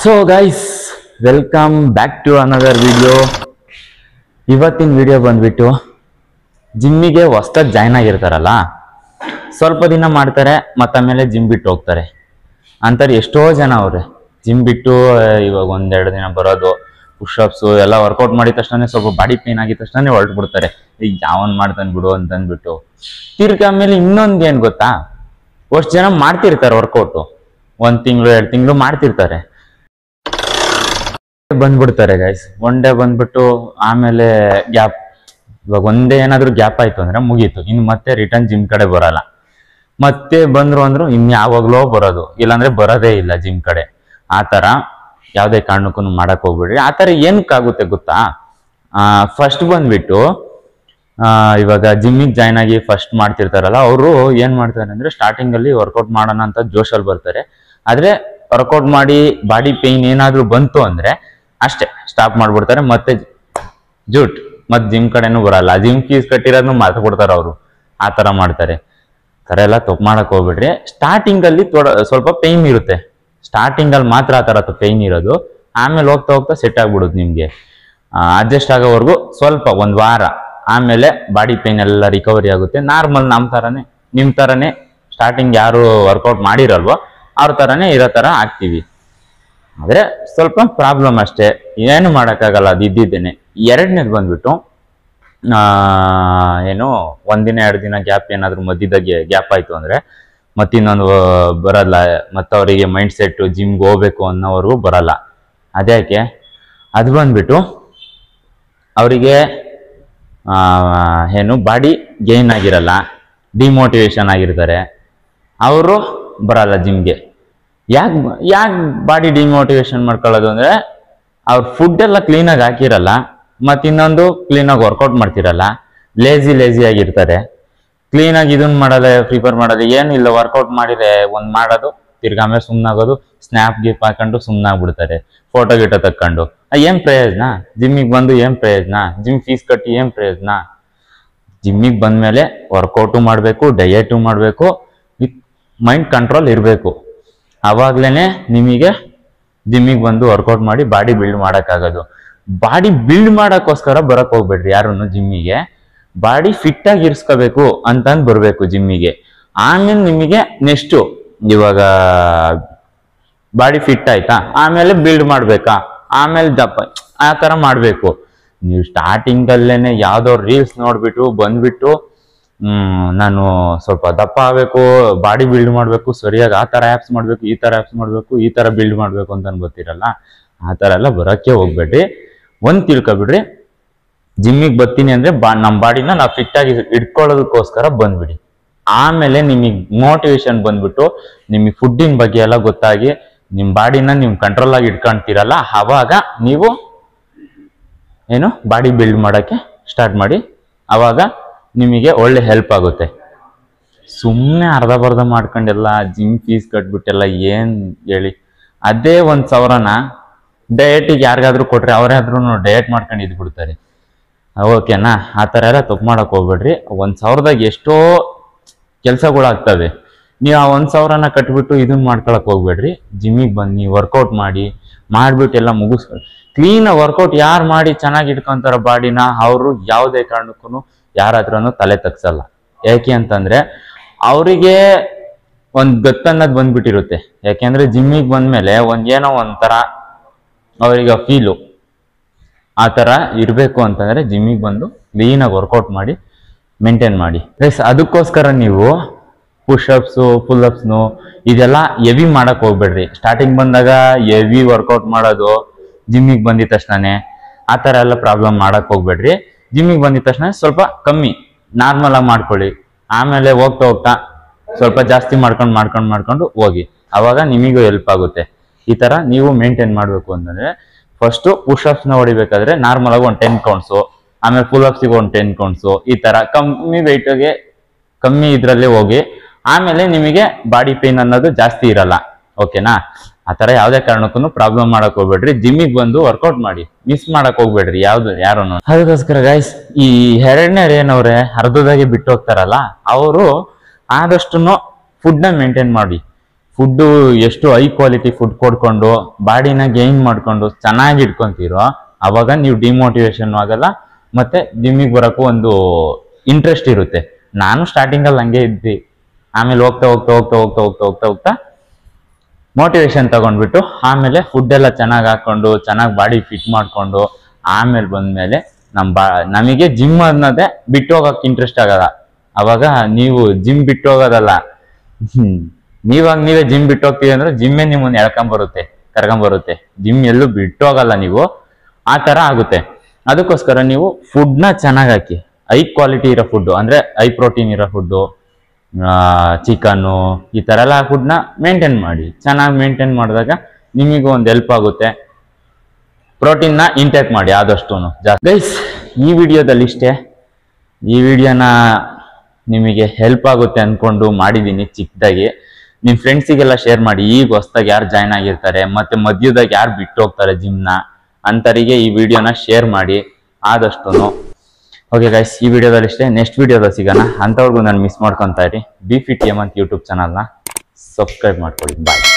So guys, welcome back to another video. ಇವತ್ತಿನ video ಬಂದ್ಬಿಟ್ಟು ಜಿಮ್ಮಿಗೆ ಹೊಸ್ದಾಗಿ ಜಾಯ್ನ್ ಆಗಿರ್ತಾರಲ್ಲ, ಸ್ವಲ್ಪ ದಿನ ಮಾಡ್ತಾರೆ ಮತ್ತು ಆಮೇಲೆ ಜಿಮ್ ಬಿಟ್ಟು ಹೋಗ್ತಾರೆ ಅಂತಾರೆ. ಎಷ್ಟೋ ಜನ ಅವ್ರೆ ಜಿಮ್ ಬಿಟ್ಟು ಇವಾಗ ಒಂದೆರಡು ದಿನ ಬರೋದು, ಪುಷಪ್ಸು ಎಲ್ಲ ವರ್ಕೌಟ್ ಮಾಡಿದ ತಕ್ಷಣ ಸ್ವಲ್ಪ ಬಾಡಿ ಪೇನ್ ಆಗಿದ ತಕ್ಷಣ ಹೊರಟ್ಬಿಡ್ತಾರೆ. ಈಗ ಯಾವನ್ ಮಾಡ್ತಾನೆ ಬಿಡು ಅಂತಂದ್ಬಿಟ್ಟು ತಿರ್ಗಿ ಆಮೇಲೆ ಇನ್ನೊಂದು ಏನು ಗೊತ್ತಾ, ಅಷ್ಟು ಜನ ಮಾಡ್ತಿರ್ತಾರೆ ವರ್ಕೌಟು, 1 ತಿಂಗಳು 2 ತಿಂಗಳು ಮಾಡ್ತಿರ್ತಾರೆ, ಬಂದ್ಬಿಡ್ತಾರೆ ಗೈಸ್. ಒನ್ ಡೇ ಬಂದ್ಬಿಟ್ಟು ಆಮೇಲೆ ಗ್ಯಾಪ್. ಇವಾಗ ಒಂದೇ ಏನಾದ್ರು ಗ್ಯಾಪ್ ಆಯ್ತು ಅಂದ್ರೆ ಮುಗೀತು, ಇನ್ನು ಮತ್ತೆ ರಿಟರ್ನ್ ಜಿಮ್ ಕಡೆ ಬರಲ್ಲ. ಮತ್ತೆ ಬಂದ್ರು ಅಂದ್ರು ಇನ್ ಯಾವಾಗ್ಲೋ ಬರೋದು, ಇಲ್ಲಾಂದ್ರೆ ಬರೋದೇ ಇಲ್ಲ ಜಿಮ್ ಕಡೆ. ಆ ತರ ಯಾವ್ದೇ ಕಾರಣಕ್ಕೂ ಮಾಡಕ್ ಹೋಗ್ಬಿಡ್ರಿ. ಆ ತರ ಏನಕ್ಕಾಗುತ್ತೆ ಗೊತ್ತಾ, ಫಸ್ಟ್ ಬಂದ್ಬಿಟ್ಟು ಇವಾಗ ಜಿಮ್ಮಿಗೆ ಜಾಯ್ನ್ ಆಗಿ ಫಸ್ಟ್ ಮಾಡ್ತಿರ್ತಾರಲ್ಲ, ಅವರು ಏನ್ ಮಾಡ್ತಾರೆ ಅಂದ್ರೆ ಸ್ಟಾರ್ಟಿಂಗ್ ಅಲ್ಲಿ ವರ್ಕೌಟ್ ಮಾಡೋಣ ಅಂತ ಜೋಶಲ್ಲಿ ಬರ್ತಾರೆ. ಆದ್ರೆ ವರ್ಕೌಟ್ ಮಾಡಿ ಬಾಡಿ ಪೇನ್ ಏನಾದ್ರು ಬಂತು ಅಂದ್ರೆ ಅಷ್ಟೇ ಸ್ಟಾಪ್ ಮಾಡ್ಬಿಡ್ತಾರೆ. ಮತ್ತೆ ಮತ್ತೆ ಜಿಮ್ ಕಡೆನೂ ಬರಲ್ಲ, ಜಿಮ್ ಫೀಸ್ ಕಟ್ಟಿರೋದನ್ನು ಮಾತು ಕೊಡ್ತಾರೆ ಅವರು. ಆ ತರ ಮಾಡ್ತಾರೆ. ತರ ಎಲ್ಲ ತಪ್ಪು ಮಾಡಕ್ ಹೋಗ್ಬಿಡ್ರಿ. ಸ್ಟಾರ್ಟಿಂಗ್ ಅಲ್ಲಿ ಸ್ವಲ್ಪ ಪೇನ್ ಇರುತ್ತೆ, ಸ್ಟಾರ್ಟಿಂಗ್ ಅಲ್ಲಿ ಮಾತ್ರ ಆ ತರ ಪೇನ್ ಇರೋದು. ಆಮೇಲೆ ಹೋಗ್ತಾ ಹೋಗ್ತಾ ಸೆಟ್ ಆಗ್ಬಿಡುತ್ತೆ ನಿಮ್ಗೆ. ಅಡ್ಜಸ್ಟ್ ಆಗೋವರೆಗೂ ಸ್ವಲ್ಪ 1 ವಾರ, ಆಮೇಲೆ ಬಾಡಿ ಪೇನ್ ಎಲ್ಲ ರಿಕವರಿ ಆಗುತ್ತೆ. ನಾರ್ಮಲ್ ನಿಮ್ ತರನೇ ಸ್ಟಾರ್ಟಿಂಗ್ ಯಾರು ವರ್ಕೌಟ್ ಮಾಡಿರಲ್ವೋ ಅವ್ರ ತರನೇ ಇರೋ ತರ ಆಗ್ತೀವಿ. ಆದ್ರೆ ಸ್ವಲ್ಪ ಪ್ರಾಬ್ಲಮ್ ಅಷ್ಟೇ, ಏನು ಮಾಡೋಕ್ಕಾಗಲ್ಲ, ಅದು ಇದ್ದಿದ್ದೇನೆ. ಎರಡನೇದು ಬಂದ್ಬಿಟ್ಟು ಏನು 1 ದಿನ 2 ದಿನ ಗ್ಯಾಪ್ ಏನಾದ್ರು ಮಧ್ಯದಾಗೆ ಗ್ಯಾಪ್ ಆಯ್ತು ಅಂದ್ರೆ ಮತ್ತಿನ್ನೊಂದು ಬರಲ್ಲ. ಮತ್ತು ಅವರಿಗೆ ಮೈಂಡ್ ಸೆಟ್ ಜಿಮ್ಗೆ ಹೋಗ್ಬೇಕು ಅನ್ನೋವರೆಗೂ ಬರಲ್ಲ. ಅದ್ಯಾಕೆ, ಅದು ಬಂದ್ಬಿಟ್ಟು ಅವರಿಗೆ ಏನು ಬಾಡಿ ಗೇನ್ ಆಗಿರಲ್ಲ, ಡಿಮೋಟಿವೇಶನ್ ಆಗಿರ್ತಾರೆ, ಅವರು ಬರಲ್ಲ ಜಿಮ್ಗೆ. ಯಾಕೆ ಬಾಡಿ ಡಿಮೋಟಿವೇಶನ್ ಮಾಡ್ಕೊಳ್ಳೋದು ಅಂದ್ರೆ, ಅವ್ರ ಫುಡ್ ಎಲ್ಲ ಕ್ಲೀನಾಗಿ ಹಾಕಿರಲ್ಲ, ಮತ್ತಿನ್ನೊಂದು ಕ್ಲೀನಾಗಿ ವರ್ಕೌಟ್ ಮಾಡ್ತಿರಲ್ಲ, ಲೇಜಿ ಆಗಿರ್ತಾರೆ. ಕ್ಲೀನಾಗಿ ಇದನ್ನ ಮಾಡೋದೇ ಪ್ರಿಫರ್ ಮಾಡೋದು ಏನಿಲ್ಲ. ವರ್ಕೌಟ್ ಮಾಡಿದ್ರೆ ಒಂದು ಮಾಡೋದು, ತಿರ್ಗಾಮೇಲೆ ಸುಮ್ಮನಾಗೋದು, ಸ್ನ್ಯಾಪ್ ಗಿಪ್ ಹಾಕೊಂಡು ಸುಮ್ಮನಾಗ್ಬಿಡ್ತಾರೆ, ಫೋಟೋ ಗಿಟೋ ತಕ್ಕೊಂಡು. ಏನ್ ಪ್ರಯೋಜನ ಜಿಮ್ಮಿಗೆ ಬಂದು? ಏನ್ ಪ್ರಯೋಜನ? ಜಿಮ್ ಫೀಸ್ ಕಟ್ಟಿ ಏನ್ ಪ್ರಯೋಜನ? ಜಿಮ್ಮಿಗೆ ಬಂದ್ಮೇಲೆ ವರ್ಕೌಟು ಮಾಡಬೇಕು, ಡಯಟು ಮಾಡಬೇಕು, ವಿತ್ ಮೈಂಡ್ ಕಂಟ್ರೋಲ್ ಇರಬೇಕು. ಅವಾಗ್ಲೇನೆ ನಿಮಗೆ ಜಿಮ್ಮಿಗೆ ಬಂದು ವರ್ಕೌಟ್ ಮಾಡಿ ಬಾಡಿ ಬಿಲ್ಡ್ ಮಾಡೋಕ್ಕಾಗೋದು. ಬಾಡಿ ಬಿಲ್ಡ್ ಮಾಡೋಕ್ಕೋಸ್ಕರ ಬರಕ್ ಹೋಗ್ಬೇಡ್ರಿ ಯಾರನ್ನು ಜಿಮ್ಮಿಗೆ. ಬಾಡಿ ಫಿಟ್ ಆಗಿ ಇರಿಸ್ಕೋಬೇಕು ಅಂತಂದು ಬರಬೇಕು ಜಿಮ್ಮಿಗೆ. ಆಮೇಲೆ ನಿಮಗೆ ನೆಕ್ಸ್ಟು ಇವಾಗ ಬಾಡಿ ಫಿಟ್ ಆಯ್ತಾ, ಆಮೇಲೆ ಬಿಲ್ಡ್ ಮಾಡ್ಬೇಕಾ, ಆಮೇಲೆ ದಪ್ಪ, ಆ ಥರ ಮಾಡಬೇಕು. ನೀವು ಸ್ಟಾರ್ಟಿಂಗಲ್ಲೇನೆ ಯಾವುದೋ ರೀಲ್ಸ್ ನೋಡ್ಬಿಟ್ಟು ಬಂದ್ಬಿಟ್ಟು ನಾನು ಸ್ವಲ್ಪ ದಪ್ಪ ಆಗಬೇಕು, ಬಾಡಿ ಬಿಲ್ಡ್ ಮಾಡಬೇಕು, ಸರಿಯಾಗಿ ಆ ಥರ ಆ್ಯಪ್ಸ್ ಮಾಡಬೇಕು, ಈ ಥರ ಆ್ಯಪ್ಸ್ ಮಾಡಬೇಕು, ಈ ಥರ ಬಿಲ್ಡ್ ಮಾಡಬೇಕು ಅಂತ ಅನ್ಬೋತಿರಲ್ಲ. ಆ ಥರ ಎಲ್ಲ ಬರೋಕ್ಕೆ ಹೋಗ್ಬೇಡ್ರಿ. ಒಂದು ತಿಳ್ಕೊಬಿಡ್ರಿ, ಜಿಮ್ಮಿಗೆ ಬರ್ತೀನಿ ಅಂದರೆ ನಮ್ಮ ಬಾಡಿನ ನಾವು ಫಿಟ್ಟಾಗಿ ಇಟ್ಕೊಳ್ಳೋದಕ್ಕೋಸ್ಕರ ಬಂದ್ಬಿಡಿ. ಆಮೇಲೆ ನಿಮಗೆ ಮೋಟಿವೇಶನ್ ಬಂದ್ಬಿಟ್ಟು ನಿಮಗೆ ಫುಡ್ಡಿನ ಬಗ್ಗೆ ಎಲ್ಲ ಗೊತ್ತಾಗಿ ನಿಮ್ಮ ಬಾಡಿನ ನೀವು ಕಂಟ್ರೋಲ್ ಆಗಿ ಇಟ್ಕೊಳ್ತೀರಲ್ಲ, ಆವಾಗ ನೀವು ಏನು ಬಾಡಿ ಬಿಲ್ಡ್ ಮಾಡೋಕ್ಕೆ ಸ್ಟಾರ್ಟ್ ಮಾಡಿ. ಆವಾಗ ನಿಮಗೆ ಒಳ್ಳೆ ಹೆಲ್ಪ್ ಆಗುತ್ತೆ. ಸುಮ್ಮನೆ ಅರ್ಧ ಮಾಡ್ಕೊಂಡೆಲ್ಲ ಜಿಮ್ ಫೀಸ್ ಕಟ್ಬಿಟ್ಟೆಲ್ಲ ಏನು ಹೇಳಿ, ಅದೇ 1,000ನ ಡಯಟಿಗೆ ಯಾರಿಗಾದ್ರೂ ಕೊಟ್ರೆ ಅವರಾದ್ರೂ ಡಯಟ್ ಮಾಡ್ಕೊಂಡು ಇದ್ಬಿಡ್ತಾರೆ. ಓಕೆನಾ? ಆ ಥರ ಎಲ್ಲ ತಪ್ಪು ಮಾಡೋಕೆ ಹೋಗ್ಬೇಡ್ರಿ. 1,000ದಾಗ ಎಷ್ಟೋ ಕೆಲಸಗಳಾಗ್ತವೆ. ನೀವು ಆ 1,000ನ ಕಟ್ಬಿಟ್ಟು ಇದನ್ನ ಮಾಡ್ಕೊಳಕ್ ಹೋಗ್ಬೇಡ್ರಿ. ಜಿಮ್ಮಿಗೆ ಬನ್ನಿ, ವರ್ಕೌಟ್ ಮಾಡಿಬಿಟ್ಟು ಎಲ್ಲ ಮುಗಿಸ್ಕೊಳ್ಳಿ. ಕ್ಲೀನಾಗಿ ವರ್ಕೌಟ್ ಯಾರು ಮಾಡಿ ಚೆನ್ನಾಗಿ ಇಟ್ಕೊಂತಾರ ಬಾಡಿನ, ಅವರು ಯಾವುದೇ ಕಾರಣಕ್ಕೂ ಯಾರ ಹತ್ರನೂ ತಲೆ ತಗ್ಸಲ್ಲ. ಯಾಕೆ ಅಂತಂದ್ರೆ ಅವರಿಗೆ ಒಂದು ಗತ್ತನ್ನೋದು ಬಂದ್ಬಿಟ್ಟಿರುತ್ತೆ. ಯಾಕೆಂದ್ರೆ ಜಿಮ್ಮಿಗೆ ಬಂದ್ಮೇಲೆ ಏನೋ ಒಂಥರ ಅವರಿಗೆ ಫೀಲು. ಆ ಥರ ಇರಬೇಕು ಅಂತಂದ್ರೆ ಜಿಮ್ಮಿಗೆ ಬಂದು ಕ್ಲೀನಾಗಿ ವರ್ಕೌಟ್ ಮಾಡಿ ಮೇಂಟೈನ್ ಮಾಡಿ. ಅದಕ್ಕೋಸ್ಕರ ನೀವು ಪುಷಪ್ಸು ಫುಲ್ಅಪ್ಸ್ನು ಇದೆಲ್ಲ ಹೆವಿ ಮಾಡಕ್ ಹೋಗ್ಬೇಡ್ರಿ. ಸ್ಟಾರ್ಟಿಂಗ್ ಬಂದಾಗ ಹೆವಿ ವರ್ಕೌಟ್ ಮಾಡೋದು, ಜಿಮ್ಮಿಗೆ ಬಂದಿದ ತಕ್ಷಣನೇ ಆ ಥರ ಎಲ್ಲ ಪ್ರಾಬ್ಲಮ್ ಮಾಡಕ್ ಹೋಗ್ಬೇಡ್ರಿ. ಜಿಮ್ಮಿಗೆ ಬಂದಿದ ತಕ್ಷಣ ಸ್ವಲ್ಪ ಕಮ್ಮಿ ನಾರ್ಮಲ್ ಆಗಿ ಮಾಡ್ಕೊಳ್ಳಿ. ಆಮೇಲೆ ಹೋಗ್ತಾ ಸ್ವಲ್ಪ ಜಾಸ್ತಿ ಮಾಡ್ಕೊಂಡು ಹೋಗಿ. ಅವಾಗ ನಿಮಗೂ ಹೆಲ್ಪ್ ಆಗುತ್ತೆ. ಈ ಥರ ನೀವು ಮೇಂಟೈನ್ ಮಾಡಬೇಕು ಅಂತಂದ್ರೆ ಫಸ್ಟು ಪುಷಪ್ಸ್ನ ಹೊಡಿಬೇಕಾದ್ರೆ ನಾರ್ಮಲ್ ಆಗಿ ಒಂದು 10 ಕೌಂಟ್ಸು, ಆಮೇಲೆ ಫುಲ್ಅಪ್ಸಿಗೆ ಒಂದು 10 ಕೌಂಟ್ಸು, ಈ ಥರ ಕಮ್ಮಿ ವೆಯ್ಟಿಗೆ ಕಮ್ಮಿ ಇದರಲ್ಲಿ ಹೋಗಿ. ಆಮೇಲೆ ನಿಮಗೆ ಬಾಡಿ ಪೇನ್ ಅನ್ನೋದು ಜಾಸ್ತಿ ಇರಲ್ಲ. ಓಕೆನಾ? ಆ ಥರ ಯಾವುದೇ ಕಾರಣಕ್ಕೂ ಪ್ರಾಬ್ಲಮ್ ಮಾಡಕ್ ಹೋಗ್ಬೇಡ್ರಿ. ಜಿಮ್ಮಿಗೆ ಬಂದು ವರ್ಕೌಟ್ ಮಾಡಿ, ಮಿಸ್ ಮಾಡಕ್ ಹೋಗ್ಬೇಡ್ರಿ ಯಾರನ್ನು. ಅದಕ್ಕೋಸ್ಕರ ಗೈಸ್, ಈ ಎರಡನೇ ಏನವ್ರೆ ಅರ್ಧದಾಗೆ ಬಿಟ್ಟು ಹೋಗ್ತಾರಲ್ಲ, ಅವರು ಆದಷ್ಟು ಫುಡ್ನ ಮೇಂಟೈನ್ ಮಾಡಿ. ಫುಡ್ಡು ಎಷ್ಟು ಹೈ ಕ್ವಾಲಿಟಿ ಫುಡ್ ಕೊಡ್ಕೊಂಡು ಬಾಡಿನ ಗೇನ್ ಮಾಡ್ಕೊಂಡು ಚೆನ್ನಾಗಿ ಇಟ್ಕೊಂತೀರೋ ಅವಾಗ ನೀವು ಡಿಮೋಟಿವೇಶನ್ ಆಗಲ್ಲ, ಮತ್ತೆ ಜಿಮ್ಮಿಗೆ ಬರೋಕ್ಕೂ ಒಂದು ಇಂಟ್ರೆಸ್ಟ್ ಇರುತ್ತೆ. ನಾನು ಸ್ಟಾರ್ಟಿಂಗಲ್ಲಿ ಹಂಗೆ ಇದ್ದಿ, ಆಮೇಲೆ ಹೋಗ್ತಾ ಹೋಗ್ತಾ ಹೋಗ್ತಾ ಹೋಗ್ತಾ ಹೋಗ್ತಾ ಹೋಗ್ತಾ ಹೋಗ್ತಾ ಮೋಟಿವೇಶನ್ ತಗೊಂಡ್ಬಿಟ್ಟು ಆಮೇಲೆ ಫುಡ್ ಎಲ್ಲ ಚೆನ್ನಾಗಿ ಹಾಕೊಂಡು ಚೆನ್ನಾಗಿ ಬಾಡಿ ಫಿಟ್ ಮಾಡಿಕೊಂಡು ಆಮೇಲೆ ಬಂದ್ಮೇಲೆ ನಮಗೆ ಜಿಮ್ ಅನ್ನೋದೇ ಬಿಟ್ಟು ಹೋಗಕ್ಕೆ ಇಂಟ್ರೆಸ್ಟ್ ಆಗಲ್ಲ. ಅವಾಗ ನೀವು ಜಿಮ್ ಬಿಟ್ಟು ಹೋಗೋದಲ್ಲ, ನೀವೇ ಜಿಮ್ ಬಿಟ್ಟು ಹೋಗ್ತೀವಿ ಅಂದ್ರೆ ಜಿಮ್ಮೇ ನಿಮ್ಮನ್ನ ಕರ್ಕೊಂಬರುತ್ತೆ. ಜಿಮ್ ಎಲ್ಲೂ ಬಿಟ್ಟು ಹೋಗಲ್ಲ ನೀವು, ಆ ತರ ಆಗುತ್ತೆ. ಅದಕ್ಕೋಸ್ಕರ ನೀವು ಫುಡ್ನ ಚೆನ್ನಾಗಿ ಹಾಕಿ, ಹೈ ಕ್ವಾಲಿಟಿ ಇರೋ ಫುಡ್ಡು ಅಂದ್ರೆ ಹೈ ಪ್ರೋಟೀನ್ ಇರೋ ಫುಡ್ಡು, ಚಿಕನ್ನು ಈ ತರ ಎಲ್ಲ ಫುಡ್ನ ಮೇಂಟೈನ್ ಮಾಡಿ. ಚೆನ್ನಾಗಿ ಮೇಂಟೈನ್ ಮಾಡಿದಾಗ ನಿಮಗೂ ಒಂದು ಹೆಲ್ಪ್ ಆಗುತ್ತೆ. ಪ್ರೋಟೀನ್ನ ಇಂಟೇಕ್ ಮಾಡಿ ಆದಷ್ಟು ಜಾಸ್ತಿ. ಗೈಸ್, ಈ ವಿಡಿಯೋದಲ್ಲಿ ಇಷ್ಟೇ. ಈ ವಿಡಿಯೋನ ನಿಮಗೆ ಹೆಲ್ಪ್ ಆಗುತ್ತೆ ಅಂದ್ಕೊಂಡು ಮಾಡಿದ್ದೀನಿ ಚಿಕ್ಕದಾಗಿ. ನಿಮ್ಮ ಫ್ರೆಂಡ್ಸಿಗೆಲ್ಲ ಶೇರ್ ಮಾಡಿ. ಈಗ ಹೊಸ್ದಾಗಿ ಯಾರು ಜಾಯ್ನ್ ಆಗಿರ್ತಾರೆ ಮತ್ತೆ ಮಧ್ಯದಾಗ ಯಾರು ಬಿಟ್ಟು ಹೋಗ್ತಾರೆ ಜಿಮ್ನ ಅಂತರಿಗೆ ಈ ವಿಡಿಯೋನ ಶೇರ್ ಮಾಡಿ ಆದಷ್ಟು. ಓಕೆ ಗೈಸ್, ಈ ವಿಡಿಯೋದಲ್ಲಿ ಇಷ್ಟೇ. ನೆಕ್ಸ್ಟ್ ವಿಡಿಯೋದಲ್ಲಿ ಸಿಗೋಣ. ಅಂಥವ್ರಿಗೂ ನಾನು ಮಿಸ್ ಮಾಡ್ಕೊತಾ ಇರಿ. ಬಿ ಫಿಟ್ ಹೇಮಂತ್ ಯೂಟ್ಯೂಬ್ ಚಾನಲ್ನ ಸಬ್ಸ್ಕ್ರೈಬ್ ಮಾಡ್ಕೊಳ್ಳಿ. ಬಾಯ್.